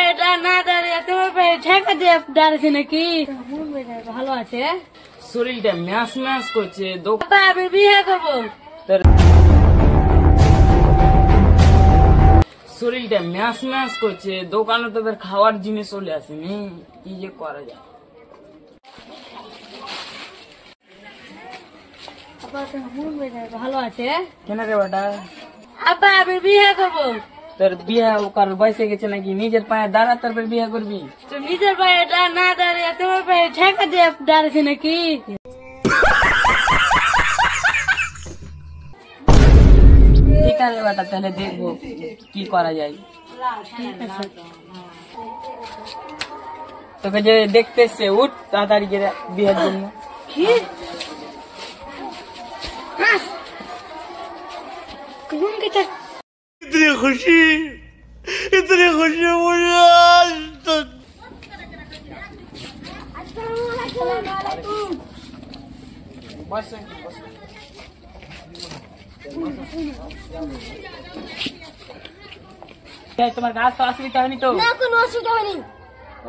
এটা না দাঁড়িয়ে তোমার পায়ে ঠেকা দিয়ে দাঁড়িয়েছে নাকি? ভালো আছে, শরীরটা ম্যাচ ম্যাচ করছে। বাবা আমি বিয়ে করবো। শরীরটা ম্যাচ ম্যাচ করছে, দোকানে তোদের খাওয়ার জিনিস চলে আসেনি, কি যে করা যায়। ভালো আছে, কেন রে বেটা? আব্বা আমি বিয়ে করবো। তোর বিয়ে কার বয়সে গেছে নাকি? নিজের পায়ে দাঁড়া, তারপর বিয়ে করবি? তো নিজের পায়ে না দাঁড়িয়ে তোমার পায়ে ঠেকা দিয়ে দাঁড়িয়েছে নাকি? ঠিক আছে বেটা, তাহলে দেখবো কি করা যায়। তোকে যে দেখতে এসছে, উঠ তাড়াতাড়ি করে বিয়ের জন্য। इतनी खुशी मुझे आज तक। তোমার কাজ তো অসুবিধা হয়নি তো? না কোনো অসুবিধা হয়নি।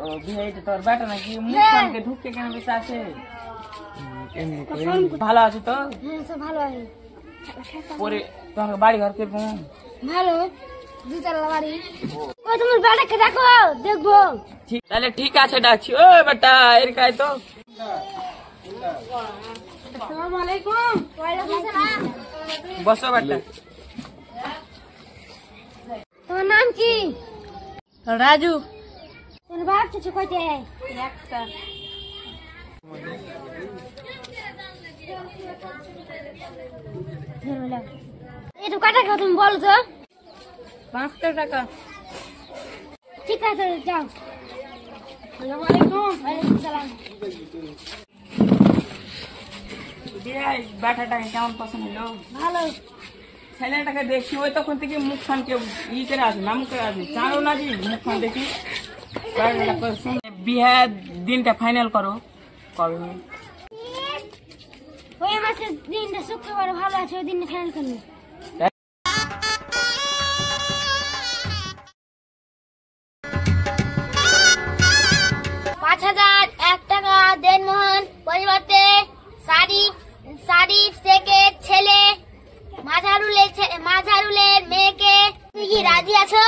ও বিয়ে তোর বেটা নাকি? মুখখানকে ঢুকতে কেন বেশি আছে? ভালো আছে তো? হ্যাঁ সব ভালো আছে। পরে তোমার বাড়ি ঘর কিরকম? ভালো, দুতলা বাড়ি। ও তোমার বেটাকে দেখো, দেখবো। তাহলে ঠিক আছে, ডাকছি। ও বেটা এরকাই তো। আসসালামু আলাইকুম। ওয়ালাইকুম আসসালাম। বসো বেটা। তোমার নাম কি? রাজু। তোমার বাপ চাচা কয়টা? একটা। এটা কটা কথা তুমি বলো তো? 500 টাকা। ঠিক আছে যাও। আসসালামু আলাইকুম। ওয়ালাইকুম আসসালাম। ব্যাটাটাকে কেমন পছন্দ হলো? ভালো। ছেলেটাকে দেখি ওই তখন থেকে মুখখানকে ই করে আসে, নাম করে আসে, জানো না জি মুখখান দেখি। বিয়ের দিনটা ফাইনাল করো কবে? ওই মাসের দিনটা শুক্রবার ভালো আছে, ওই দিনটা ফাইনাল করবো। 5001 টাকা দেন মোহন, পরিবর্তে সারিফ শেখের ছেলে মাঝারুলের মেয়েকে। তুই কি রাজি আছো?